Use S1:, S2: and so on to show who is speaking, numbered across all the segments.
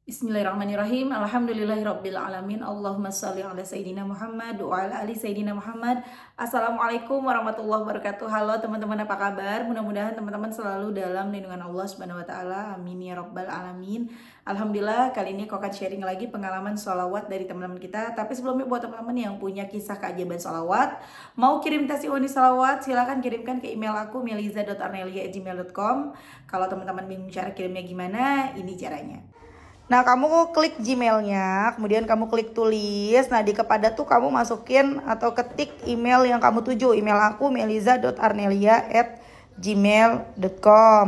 S1: Bismillahirrahmanirrahim. Alhamdulillahirabbil alamin. Allahumma shalli ala sayidina Muhammad wa ala ali sayidina Muhammad. Assalamualaikum warahmatullahi wabarakatuh. Halo teman-teman, apa kabar? Mudah-mudahan teman-teman selalu dalam lindungan Allah Subhanahu wa taala. Amin ya rabbal alamin. Alhamdulillah, kali ini aku akan sharing lagi pengalaman sholawat dari teman-teman kita. Tapi sebelumnya buat teman-teman yang punya kisah keajaiban sholawat, mau kirim testimoni sholawat, silahkan kirimkan ke email aku meliza.arnelia@gmail.com. Kalau teman-teman bingung cara kirimnya gimana, ini caranya. Nah, kamu klik Gmailnya, kemudian kamu klik tulis. Nah, di kepada tuh kamu masukin atau ketik email yang kamu tuju. Email aku meliza.arnelia@gmail.com.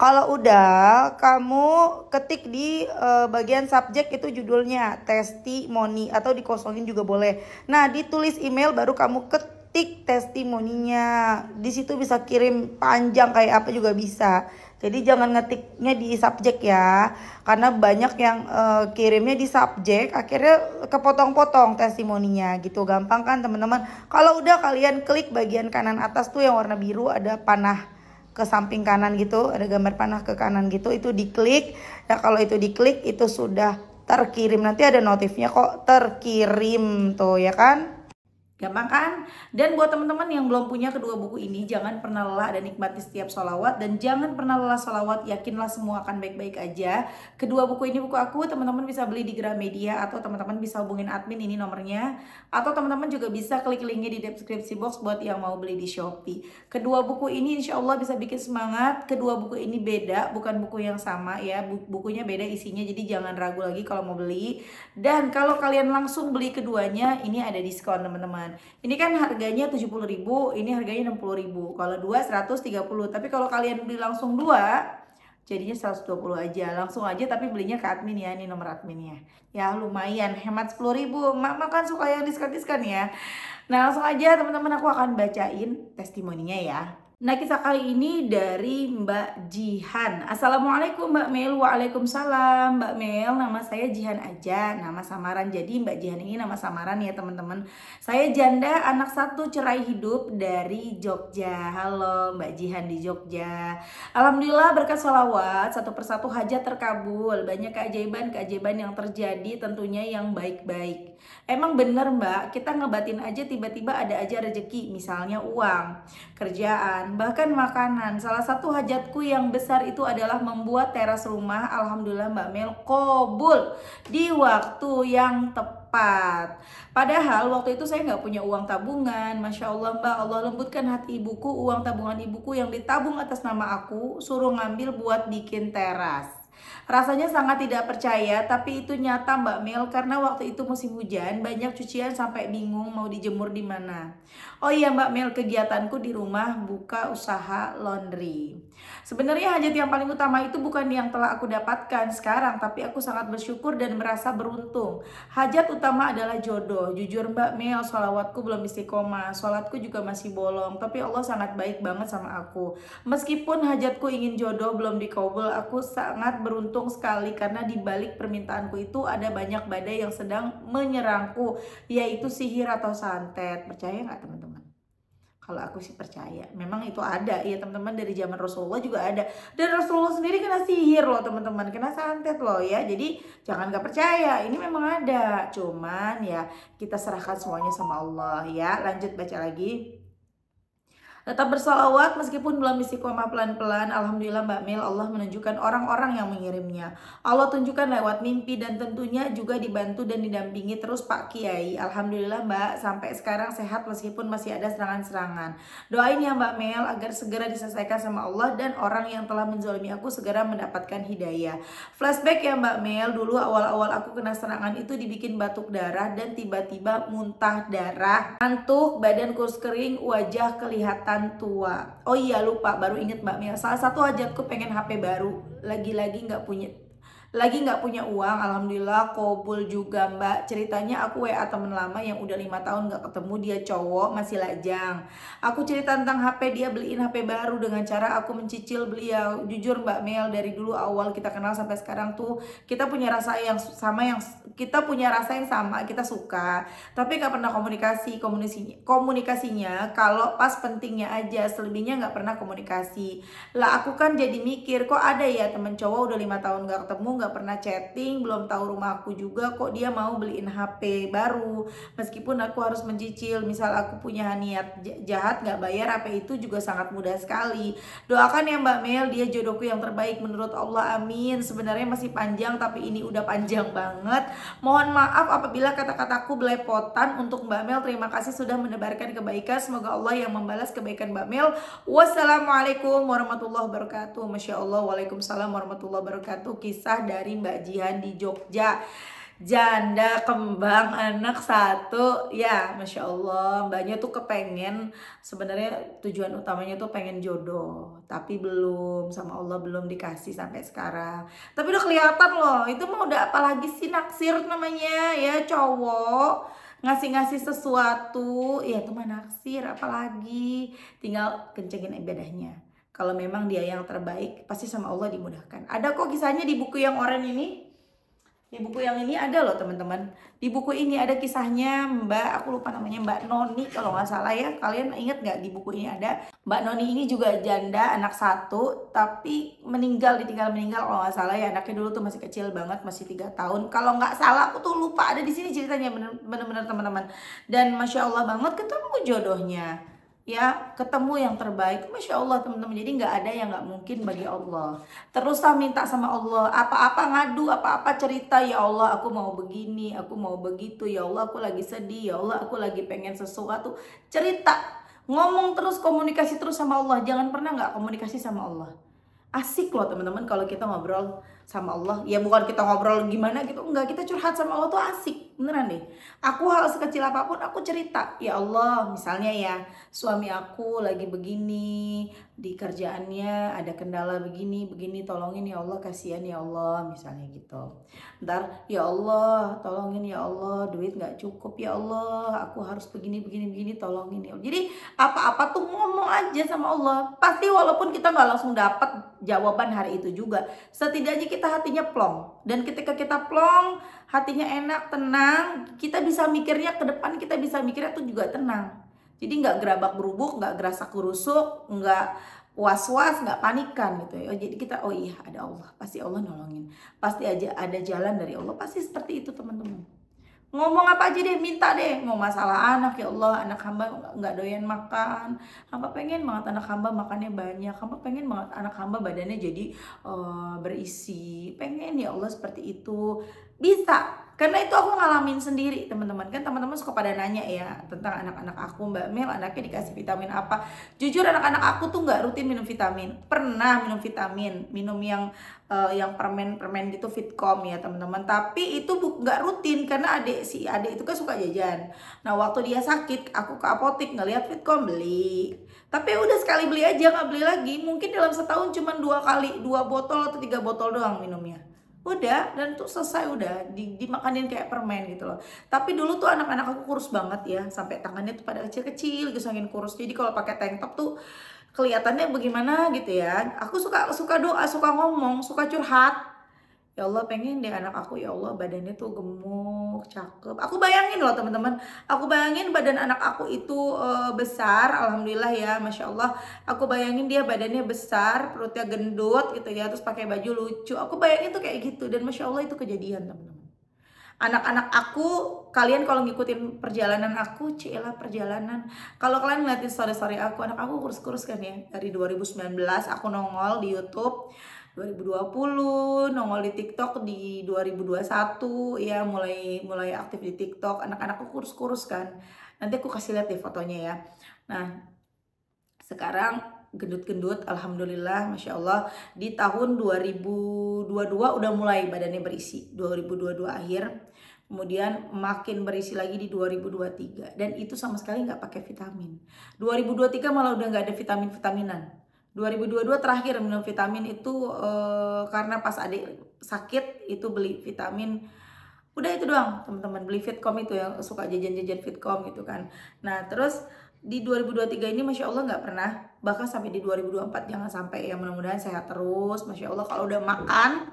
S1: Kalau udah, kamu ketik di bagian subjek itu judulnya testimoni atau dikosongin juga boleh. Nah, ditulis email baru kamu ketik testimoninya. Di situ bisa kirim panjang kayak apa juga bisa. Jadi jangan ngetiknya di subjek ya, karena banyak yang kirimnya di subjek, akhirnya kepotong-potong testimoninya gitu. Gampang kan teman-teman? Kalau udah, kalian klik bagian kanan atas tuh yang warna biru, ada panah ke samping kanan gitu, ada gambar panah ke kanan gitu, itu diklik. Nah, kalau itu diklik itu sudah terkirim, nanti ada notifnya kok terkirim tuh ya kan? Gampang kan? Dan buat teman-teman yang belum punya kedua buku ini, jangan pernah lelah dan nikmati setiap sholawat. Dan jangan pernah lelah sholawat, yakinlah semua akan baik-baik aja. Kedua buku ini buku aku, teman-teman bisa beli di Gramedia, atau teman-teman bisa hubungin admin, ini nomornya. Atau teman-teman juga bisa klik linknya di deskripsi box buat yang mau beli di Shopee. Kedua buku ini insya Allah bisa bikin semangat. Kedua buku ini beda, bukan buku yang sama ya. Bukunya beda isinya, jadi jangan ragu lagi kalau mau beli. Dan kalau kalian langsung beli keduanya, ini ada diskon teman-teman. Ini kan harganya 70.000, ini harganya 60.000. Kalau 2 130. Tapi kalau kalian beli langsung 2, jadinya 120 aja. Langsung aja tapi belinya ke admin ya, ini nomor adminnya. Ya lumayan hemat 10.000. Mak kan suka yang diskon-diskon ya. Nah, langsung aja teman-teman, aku akan bacain testimoninya ya. Nah, kisah kali ini dari Mbak Jihan. Assalamualaikum Mbak Mel. Waalaikumsalam Mbak Mel. Nama saya Jihan aja, nama samaran. Jadi Mbak Jihan ini nama samaran ya teman-teman. Saya janda anak satu, cerai hidup dari Jogja. Halo Mbak Jihan di Jogja. Alhamdulillah berkat sholawat satu persatu hajat terkabul. Banyak keajaiban-keajaiban yang terjadi, tentunya yang baik-baik. Emang bener Mbak, kita ngebatin aja tiba-tiba ada aja rezeki. Misalnya uang, kerjaan, bahkan makanan. Salah satu hajatku yang besar itu adalah membuat teras rumah. Alhamdulillah Mbak Mel, qabul di waktu yang tepat. Padahal waktu itu saya nggak punya uang tabungan. Masya Allah Mbak, Allah lembutkan hati ibuku. Uang tabungan ibuku yang ditabung atas nama aku, suruh ngambil buat bikin teras. Rasanya sangat tidak percaya, tapi itu nyata Mbak Mel, karena waktu itu musim hujan, banyak cucian sampai bingung mau dijemur di mana. Oh iya Mbak Mel, kegiatanku di rumah buka usaha laundry. Sebenarnya hajat yang paling utama itu bukan yang telah aku dapatkan sekarang, tapi aku sangat bersyukur dan merasa beruntung. Hajat utama adalah jodoh. Jujur Mbak Mel, sholawatku belum istiqomah, sholatku juga masih bolong, tapi Allah sangat baik banget sama aku. Meskipun hajatku ingin jodoh belum dikabul, aku sangat beruntung sekali karena di balik permintaanku itu ada banyak badai yang sedang menyerangku, yaitu sihir atau santet. Percaya nggak teman-teman? Kalau aku sih percaya, memang itu ada ya teman-teman, dari zaman Rasulullah juga ada. Dan Rasulullah sendiri kena sihir loh teman-teman, kena santet loh ya. Jadi jangan gak percaya, ini memang ada. Cuman ya kita serahkan semuanya sama Allah ya. Lanjut baca lagi. Tetap bersalawat meskipun belum istiqomah, pelan-pelan. Alhamdulillah Mbak Mel, Allah menunjukkan orang-orang yang mengirimnya. Allah tunjukkan lewat mimpi dan tentunya juga dibantu dan didampingi terus Pak Kiai. Alhamdulillah Mbak, sampai sekarang sehat meskipun masih ada serangan-serangan. Doain ya Mbak Mel agar segera diselesaikan sama Allah dan orang yang telah menzalimi aku segera mendapatkan hidayah. Flashback ya Mbak Mel, dulu awal-awal aku kena serangan itu dibikin batuk darah dan tiba-tiba muntah darah, ngantuk, badan kurus kering, wajah kelihatan tua. Oh iya lupa, baru inget Mbak Mia, salah satu hajatku pengen HP baru. Lagi-lagi nggak punya uang. Alhamdulillah kabul juga Mbak. Ceritanya aku WA temen lama yang udah 5 tahun nggak ketemu, dia cowok masih lajang. Aku cerita tentang HP, dia beliin HP baru dengan cara aku mencicil beliau. Jujur Mbak Mel, dari dulu awal kita kenal sampai sekarang tuh kita punya rasa yang sama, kita suka, tapi nggak pernah komunikasinya kalau pas pentingnya aja, selebihnya nggak pernah komunikasi. Lah aku kan jadi mikir, kok ada ya temen cowok udah 5 tahun nggak ketemu, nggak pernah chatting, belum tahu rumah aku juga, kok dia mau beliin HP baru. Meskipun aku harus mencicil, misal aku punya niat jahat nggak bayar HP itu juga sangat mudah sekali. Doakan ya Mbak Mel, dia jodohku yang terbaik menurut Allah, amin. Sebenarnya masih panjang tapi ini udah panjang banget. Mohon maaf apabila kata-kataku belepotan. Untuk Mbak Mel, terima kasih sudah menebarkan kebaikan. Semoga Allah yang membalas kebaikan Mbak Mel. Wassalamualaikum warahmatullahi wabarakatuh. Masya Allah, waalaikumsalam warahmatullahi wabarakatuh. Kisah dari Mbak Jihan di Jogja. Janda kembang anak satu, ya Masya Allah. Mbaknya tuh kepengen, sebenarnya tujuan utamanya tuh pengen jodoh, tapi belum, sama Allah belum dikasih sampai sekarang. Tapi udah kelihatan loh, itu mah udah apalagi sih naksir namanya ya, cowok ngasih-ngasih sesuatu ya itu mah naksir, apalagi tinggal kencengin ibadahnya. Kalau memang dia yang terbaik, pasti sama Allah dimudahkan. Ada kok kisahnya di buku yang oranye ini. Di buku yang ini ada loh teman-teman. Di buku ini ada kisahnya Mbak, aku lupa namanya, Mbak Noni kalau nggak salah ya. Kalian inget nggak di buku ini ada? Mbak Noni ini juga janda anak satu, tapi ditinggal meninggal kalau nggak salah ya. Anaknya dulu tuh masih kecil banget, masih 3 tahun. Kalau nggak salah aku tuh lupa, ada di sini ceritanya bener-bener teman-teman. Dan Masya Allah banget ketemu jodohnya. Ya, ketemu yang terbaik. Masya Allah teman-teman. Jadi nggak ada yang nggak mungkin bagi Allah. Teruslah minta sama Allah, apa-apa ngadu, apa-apa cerita, ya Allah aku mau begini, aku mau begitu, ya Allah aku lagi sedih, ya Allah aku lagi pengen sesuatu. Cerita, ngomong terus, komunikasi terus sama Allah. Jangan pernah nggak komunikasi sama Allah. Asik loh teman-teman kalau kita ngobrol sama Allah. Ya bukan kita ngobrol gimana gitu, enggak, kita curhat sama Allah tuh asik, beneran deh. Aku hal sekecil apapun aku cerita, ya Allah misalnya ya, suami aku lagi begini di kerjaannya, ada kendala begini tolongin ya Allah, kasihan ya Allah, misalnya gitu. Ntar ya Allah tolongin ya Allah, duit nggak cukup ya Allah, aku harus begini tolongin ya Allah. Jadi apa-apa tuh ngomong aja sama Allah, pasti walaupun kita nggak langsung dapat jawaban hari itu juga, setidaknya kita hatinya plong. Dan ketika kita plong, hatinya enak, tenang, kita bisa mikirnya ke depan, kita bisa mikirnya tuh juga tenang. Jadi nggak gerabak berubuk, nggak gerasak gerusuk, nggak was-was, nggak panikan gitu ya. Jadi kita, oh iya ada Allah, pasti Allah nolongin, pasti aja ada jalan dari Allah, pasti seperti itu teman-teman. Ngomong apa aja deh, minta deh. Mau masalah anak, ya Allah anak hamba nggak doyan makan, hamba pengen banget anak hamba makannya banyak, hamba pengen banget anak hamba badannya jadi berisi, pengen ya Allah seperti itu. Bisa, karena itu aku ngalamin sendiri teman-teman. Kan teman-teman suka pada nanya ya tentang anak-anak aku, Mbak Mel anaknya dikasih vitamin apa. Jujur anak-anak aku tuh nggak rutin minum vitamin. Pernah minum vitamin, minum yang permen gitu, Fitcom ya teman-teman. Tapi itu nggak rutin karena adik itu kan suka jajan. Nah waktu dia sakit aku ke apotek ngeliat Fitcom, beli. Tapi udah sekali beli aja, nggak beli lagi. Mungkin dalam setahun cuma 2 botol atau 3 botol doang minumnya. Udah, dan tuh selesai, udah dimakanin kayak permen gitu loh. Tapi dulu tuh anak-anak aku kurus banget ya, sampai tangannya tuh pada kecil-kecil gitu, saking kurus. Jadi kalau pakai tank top tuh kelihatannya bagaimana gitu ya. Aku suka doa, suka ngomong, suka curhat. Ya Allah pengen deh anak aku, ya Allah badannya tuh gemuk, cakep. Aku bayangin loh teman-teman, aku bayangin badan anak aku itu besar, alhamdulillah ya, Masya Allah. Aku bayangin dia badannya besar, perutnya gendut gitu ya, terus pakai baju lucu. Aku bayangin tuh kayak gitu, dan Masya Allah itu kejadian teman-teman. Anak-anak aku, kalian kalau ngikutin perjalanan aku, cielah perjalanan. Kalau kalian ngeliatin story-story aku, anak aku kurus-kurus kan ya. Dari 2019 aku nongol di YouTube, 2020 nongol di TikTok di 2021 ya, mulai aktif di TikTok. Anak-anakku kurus-kurus kan. Nanti aku kasih lihat deh fotonya ya. Nah, sekarang gendut-gendut, alhamdulillah, Masya Allah. Di tahun 2022 udah mulai badannya berisi, 2022 akhir. Kemudian makin berisi lagi di 2023. Dan itu sama sekali nggak pakai vitamin. 2023 malah udah nggak ada vitamin-vitaminan. 2022 terakhir minum vitamin itu karena pas adik sakit itu beli vitamin. Udah itu doang teman-teman, beli Fitcom itu yang suka jajan-jajan Fitcom gitu kan. Nah terus di 2023 ini Masya Allah nggak pernah, bahkan sampai di 2024 jangan sampai ya, mudah-mudahan sehat terus. Masya Allah kalau udah makan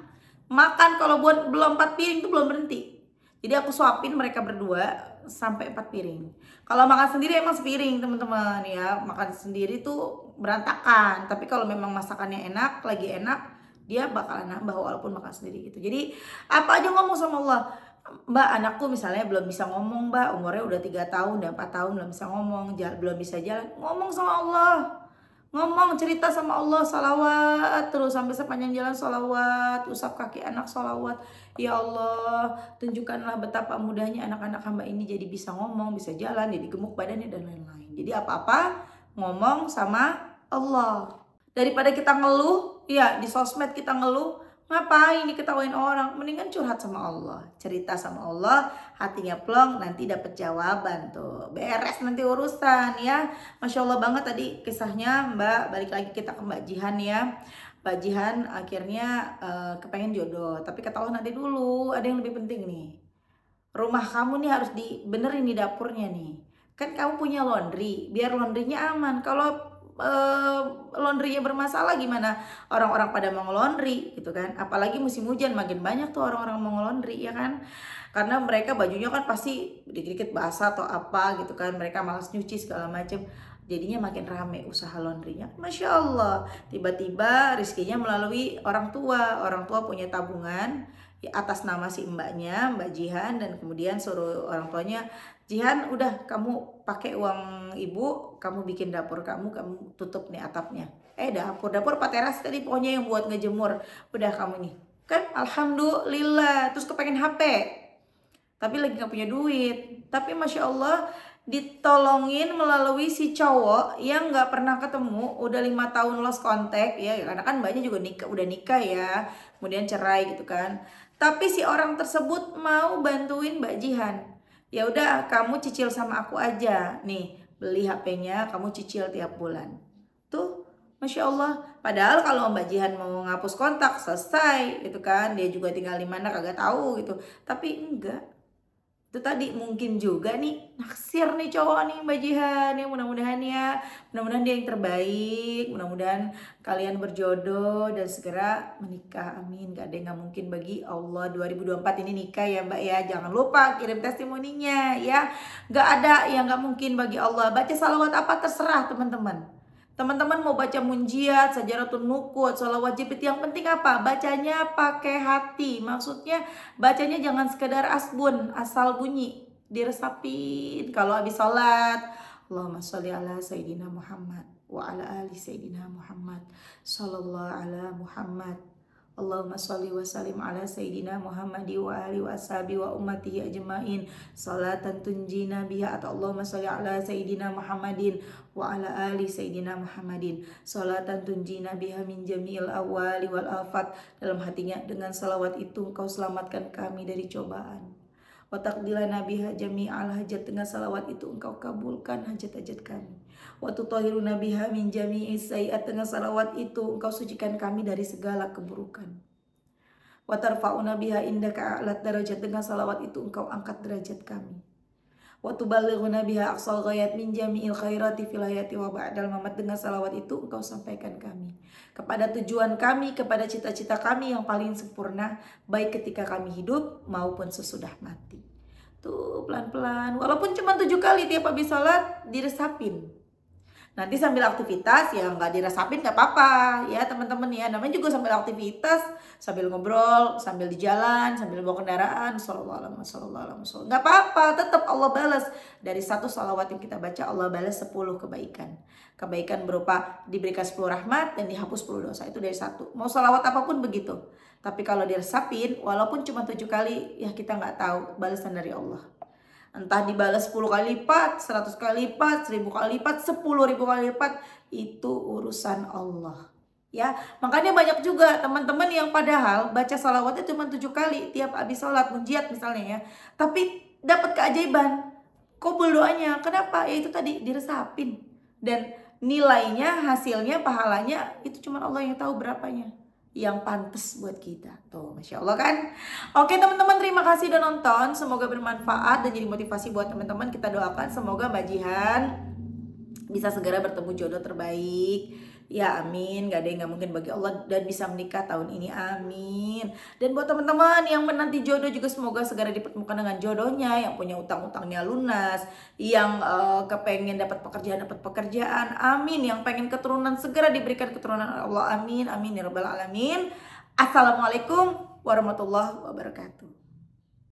S1: kalau buat belum 4 piring itu belum berhenti. Jadi aku suapin mereka berdua sampai 4 piring. Kalau makan sendiri emang sepiring teman-teman ya, makan sendiri tuh berantakan. Tapi kalau memang masakannya enak, lagi enak, dia bakalan nambah walaupun makan sendiri gitu. Jadi apa aja ngomong sama Allah. Mbak, anakku misalnya belum bisa ngomong, Mbak, umurnya udah 3 tahun, udah 4 tahun belum bisa ngomong, belum bisa jalan, ngomong sama Allah. Ngomong, cerita sama Allah, salawat terus sampai sepanjang jalan, salawat, usap kaki anak, salawat. Ya Allah, tunjukkanlah betapa mudahnya anak-anak hamba ini jadi bisa ngomong, bisa jalan, jadi gemuk badannya dan lain-lain. Jadi apa-apa ngomong sama Allah. Daripada kita ngeluh, ya di sosmed kita ngeluh, ngapain diketawain orang, mendingan curhat sama Allah, cerita sama Allah, hatinya plong, nanti dapat jawaban tuh, beres nanti urusan ya. Masya Allah banget tadi kisahnya Mbak. Balik lagi kita ke Mbak Jihan ya. Mbak Jihan akhirnya kepengen jodoh, tapi kata Allah nanti dulu, ada yang lebih penting nih. Rumah kamu nih harus dibenerin di dapurnya nih. Kan kamu punya laundry, biar laundrynya aman. Kalau laundrynya bermasalah gimana orang-orang pada mau nge-laundry gitu kan. Apalagi musim hujan makin banyak tuh orang-orang mau nge-laundry ya kan, karena mereka bajunya kan pasti dikit-dikit basah atau apa gitu kan, mereka malas nyuci segala macem, jadinya makin rame usaha laundrynya. Masya Allah, tiba-tiba rezekinya melalui orang tua punya tabungan ya, atas nama si mbaknya, Mbak Jihan, dan kemudian suruh orang tuanya, Jihan udah kamu pakai uang ibu, kamu bikin dapur kamu tutup nih atapnya. Dapur apa teras tadi pokoknya yang buat ngejemur, udah kamu nih. Kan alhamdulillah, terus kepengen HP. Tapi lagi gak punya duit. Tapi Masya Allah ditolongin melalui si cowok yang gak pernah ketemu, udah 5 tahun lost contact ya, karena kan mbaknya juga udah nikah ya, kemudian cerai gitu kan. Tapi si orang tersebut mau bantuin Mbak Jihan. Ya udah kamu cicil sama aku aja. Nih, beli HP-nya kamu cicil tiap bulan. Tuh, Masya Allah. Padahal kalau Mbak Jihan mau ngapus kontak selesai gitu kan. Dia juga tinggal di mana kagak tahu gitu. Tapi enggak. Itu tadi mungkin juga nih naksir nih cowok nih Mbak Jihan ya, mudah-mudahan dia yang terbaik, mudah-mudahan kalian berjodoh dan segera menikah, amin. Gak ada yang gak mungkin bagi Allah. 2024 ini nikah ya Mbak ya, jangan lupa kirim testimoninya ya. Gak ada yang gak mungkin bagi Allah. Baca salawat apa terserah teman-teman. Teman-teman mau baca munjiat, sajaratun nukut, sholawat jepit, yang penting apa? Bacanya pakai hati. Maksudnya bacanya jangan sekedar asbun, asal bunyi, diresapin. Kalau habis sholat, Allahumma sholli ala Sayyidina Muhammad wa ala ali Sayyidina Muhammad sallallahu ala Muhammad. Allahumma sholli wa sallim ala Sayyidina Muhammad wa ali wa ashabi wa ummatihi ajma'in salatan tunjina biha, atau Allahumma sholli ala Sayyidina Muhammadin wa ala ali Sayyidina Muhammadin salatan tunjina biha min jami'il awali wal afat. Dalam hatinya, dengan salawat itu engkau selamatkan kami dari cobaan. Wa taqdilana biha jami'al hajat, dengan salawat itu engkau kabulkan hajat-hajat kami. Wa tutahhiruna biha min jami'is sayyi'at, dengan salawat itu engkau sucikan kami dari segala keburukan. Wa tarfa'una biha indaka a'lat darajat, dengan salawat itu engkau angkat derajat kami. Wa tuballighuna biha aqsal ghayat min jami'il khairati fil hayati wa ba'dal mamat, dengan salawat itu engkau sampaikan kami kepada tujuan kami, kepada cita-cita kami yang paling sempurna, baik ketika kami hidup maupun sesudah mati. Tuh pelan-pelan, walaupun cuma 7 kali tiap habis sholat diresapin. Nanti sambil aktivitas ya nggak diresapin nggak apa-apa ya teman-teman ya, namanya juga sambil aktivitas, sambil ngobrol, sambil di jalan, sambil bawa kendaraan, sallallahu alaihi wasallam, nggak apa-apa, tetap Allah balas. Dari satu salawat yang kita baca, Allah balas 10 kebaikan berupa diberikan 10 rahmat dan dihapus 10 dosa. Itu dari satu. Mau salawat apapun begitu. Tapi kalau diresapin walaupun cuma 7 kali ya, kita nggak tahu balasan dari Allah. Entah dibalas 10 kali lipat, 100 kali lipat, 1000 kali lipat, 10.000 kali lipat, itu urusan Allah. Ya, makanya banyak juga teman-teman yang padahal baca salawatnya cuma 7 kali tiap habis sholat munjiat misalnya ya, tapi dapat keajaiban, kabul doanya. Kenapa? Ya itu tadi diresapin, dan nilainya, hasilnya, pahalanya itu cuma Allah yang tahu berapanya yang pantas buat kita. Tuh, Masya Allah kan. Oke teman-teman, terima kasih udah nonton. Semoga bermanfaat dan jadi motivasi buat teman-teman. Kita doakan semoga Mbak Jihan bisa segera bertemu jodoh terbaik. Ya amin, gak ada yang gak mungkin bagi Allah, dan bisa menikah tahun ini, amin. Dan buat teman-teman yang menanti jodoh juga semoga segera dipertemukan dengan jodohnya, yang punya utang-utangnya lunas, yang kepengen dapat pekerjaan, amin. Yang pengen keturunan segera diberikan keturunan Allah, amin, amin ya rabbal alamin. Assalamualaikum warahmatullahi wabarakatuh.